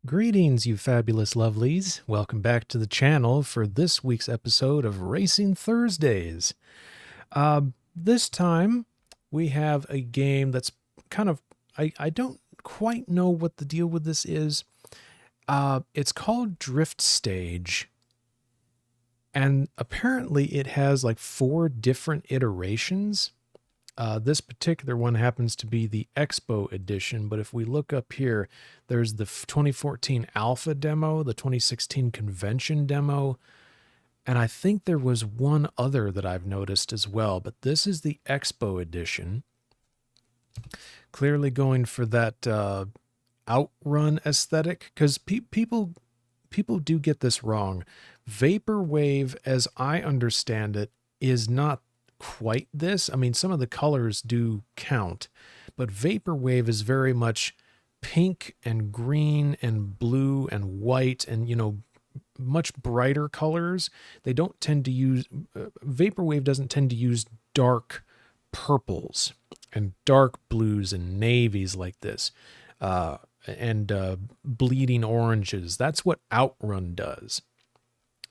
Greetings, you fabulous lovelies. Welcome back to the channel for this week's episode of Racing Thursdays. This time, we have a game that's kind of... I don't quite know what the deal with this is. It's called Drift Stage. And apparently it has like 4 different iterations. This particular one happens to be the Expo edition, but if we look up here, there's the 2014 Alpha demo, the 2016 Convention demo, and I think there was one other that I've noticed as well, but this is the Expo edition. Clearly going for that Outrun aesthetic, because people do get this wrong. Vaporwave, as I understand it, is not quite this. I mean, some of the colors do count, but Vaporwave is very much pink and green and blue and white and, you know, much brighter colors. They don't tend to use, Vaporwave doesn't tend to use dark purples and dark blues and navies like this, and bleeding oranges. That's what Outrun does.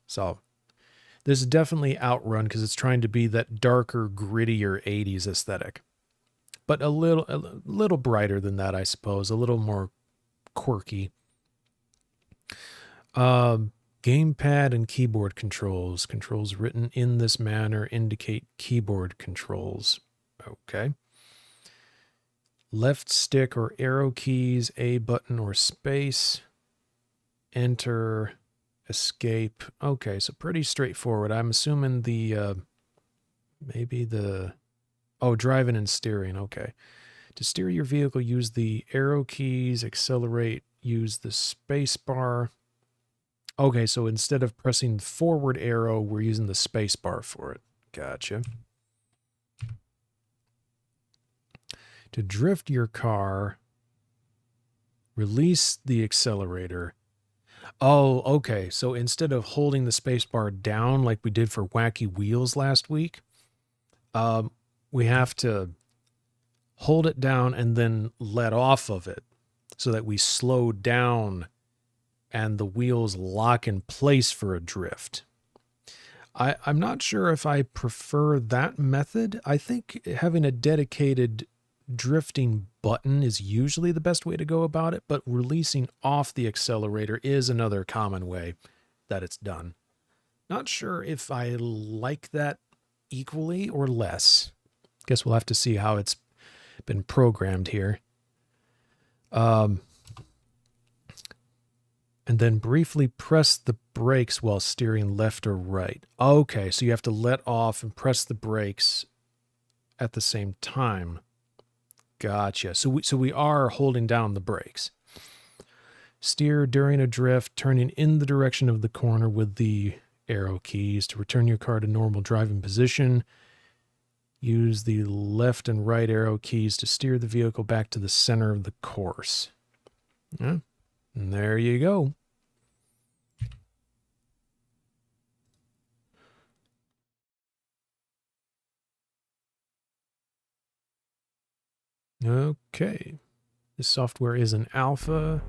So this is definitely Outrun because it's trying to be that darker, grittier 80s aesthetic. But a little brighter than that, I suppose. A little more quirky. Gamepad and keyboard controls. Controls written in this manner indicate keyboard controls. Okay. Left stick or arrow keys, A button or space. Enter... Escape. Okay, so pretty straightforward. I'm assuming the, driving and steering. Okay. To steer your vehicle, use the arrow keys. Accelerate, use the space bar. Okay, so instead of pressing forward arrow, we're using the space bar for it. Gotcha. To drift your car, release the accelerator. Oh, okay. So instead of holding the spacebar down like we did for Wacky Wheels last week, we have to hold it down and then let off of it so that we slow down and the wheels lock in place for a drift. I'm not sure if I prefer that method. I think having a dedicated drifting button is usually the best way to go about it, but releasing off the accelerator is another common way that it's done. Not sure if I like that equally or less. Guess we'll have to see how it's been programmed here. And then briefly press the brakes while steering left or right. Okay, so you have to let off and press the brakes at the same time. Gotcha. So we are holding down the brakes. Steer during a drift, turning in the direction of the corner with the arrow keys. To return your car to normal driving position, use the left and right arrow keys to steer the vehicle back to the center of the course. Yeah. And there you go. Okay, this software is an alpha.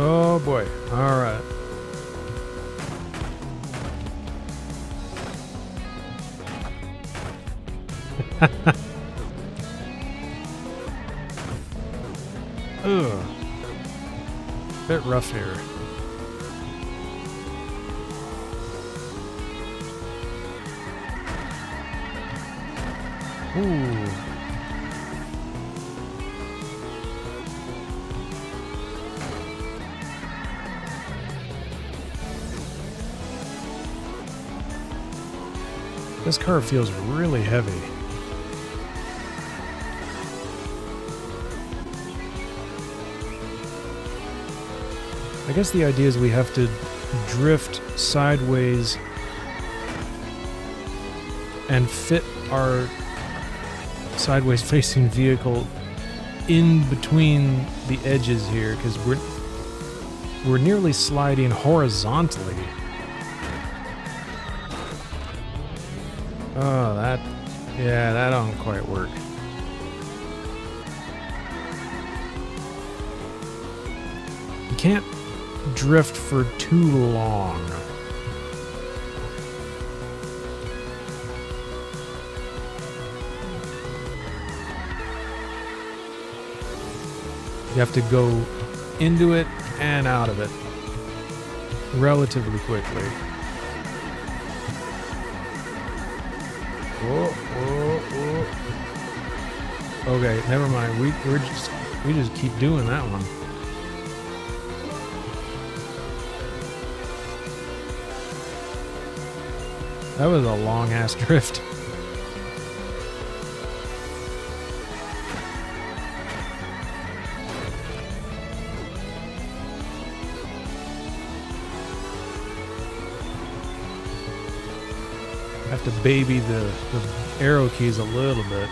Oh boy. All right. Ugh. Bit rough here. Ooh. This car feels really heavy. I guess the idea is we have to drift sideways and fit our sideways facing vehicle in between the edges here, because we're nearly sliding horizontally. Oh, that don't quite work. You can't drift for too long. You have to go into it and out of it relatively quickly. Whoa, whoa, whoa. Okay, never mind. We just keep doing that one. That was a long ass drift. Have to baby the arrow keys a little bit.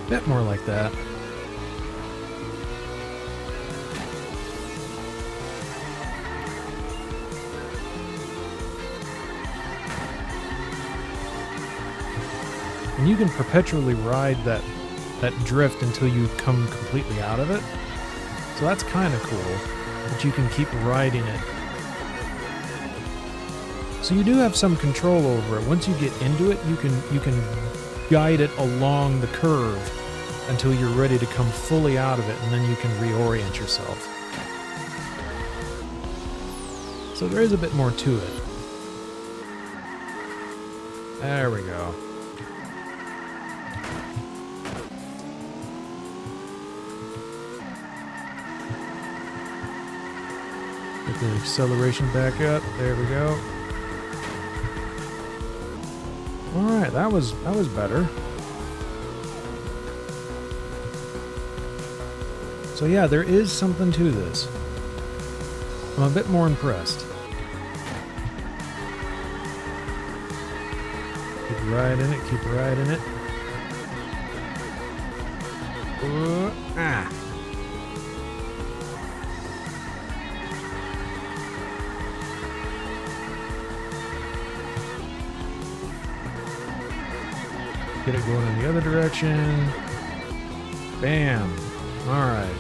Bit more like that. And you can perpetually ride that drift until you come completely out of it. So that's kind of cool, that you can keep riding it. So you do have some control over it. Once you get into it, you can guide it along the curve until you're ready to come fully out of it, and then you can reorient yourself. So there is a bit more to it. There we go. Get the acceleration back up. There we go. Alright, that was better. So yeah, there is something to this. I'm a bit more impressed. Keep riding it, keep riding it. Ah. Get it going in the other direction. Bam. Alright.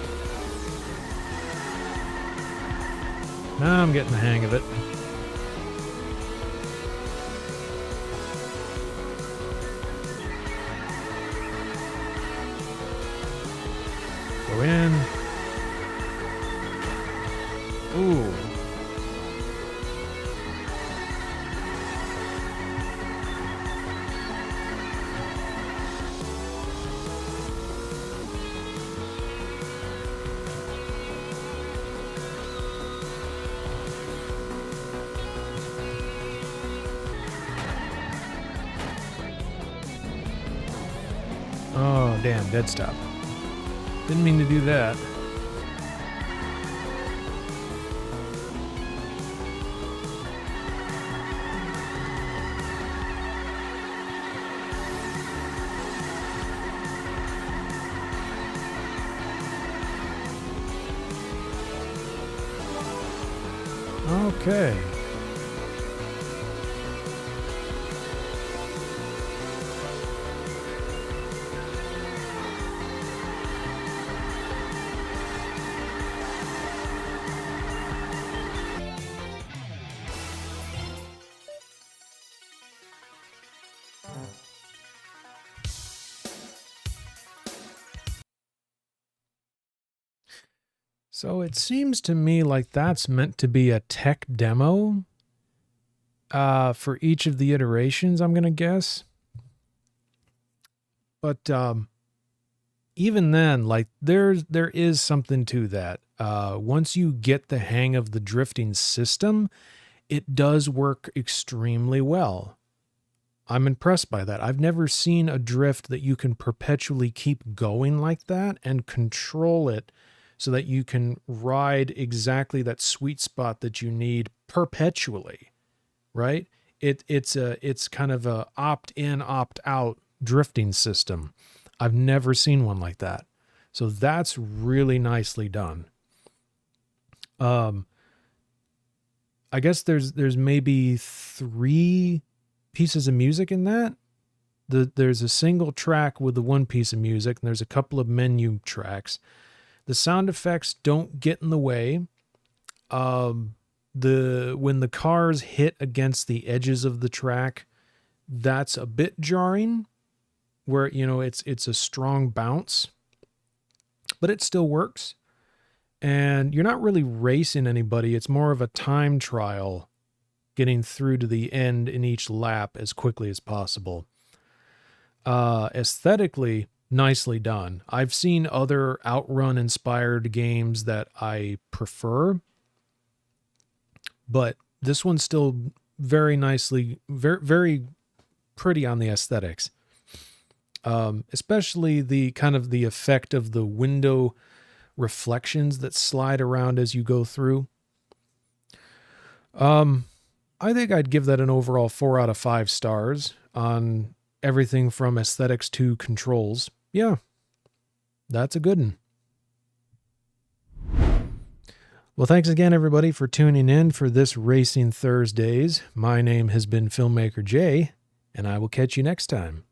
Now I'm getting the hang of it. Go in. Ooh. Oh, damn, dead stop. Didn't mean to do that. Okay. So it seems to me like that's meant to be a tech demo for each of the iterations, I'm going to guess. But even then, like there is something to that. Once you get the hang of the drifting system, it does work extremely well. I'm impressed by that. I've never seen a drift that you can perpetually keep going like that and control it so that you can ride exactly that sweet spot that you need perpetually, right? It's kind of a opt-in, opt-out drifting system. I've never seen one like that. So that's really nicely done. I guess there's maybe 3 pieces of music in that. There's a single track with the one piece of music, and there's a couple of menu tracks. The sound effects don't get in the way. When the cars hit against the edges of the track, that's a bit jarring, where, you know, it's a strong bounce, but it still works. And you're not really racing anybody. It's more of a time trial, getting through to the end in each lap as quickly as possible. Aesthetically, nicely done. I've seen other Outrun inspired games that I prefer, but this one's still very nicely, very, very pretty on the aesthetics. Especially the kind of the effect of the window reflections that slide around as you go through. I think I'd give that an overall 4 out of 5 stars on everything from aesthetics to controls. Yeah, that's a good one. Well, thanks again, everybody, for tuning in for this Racing Thursdays. My name has been FilmmakerJ, and I will catch you next time.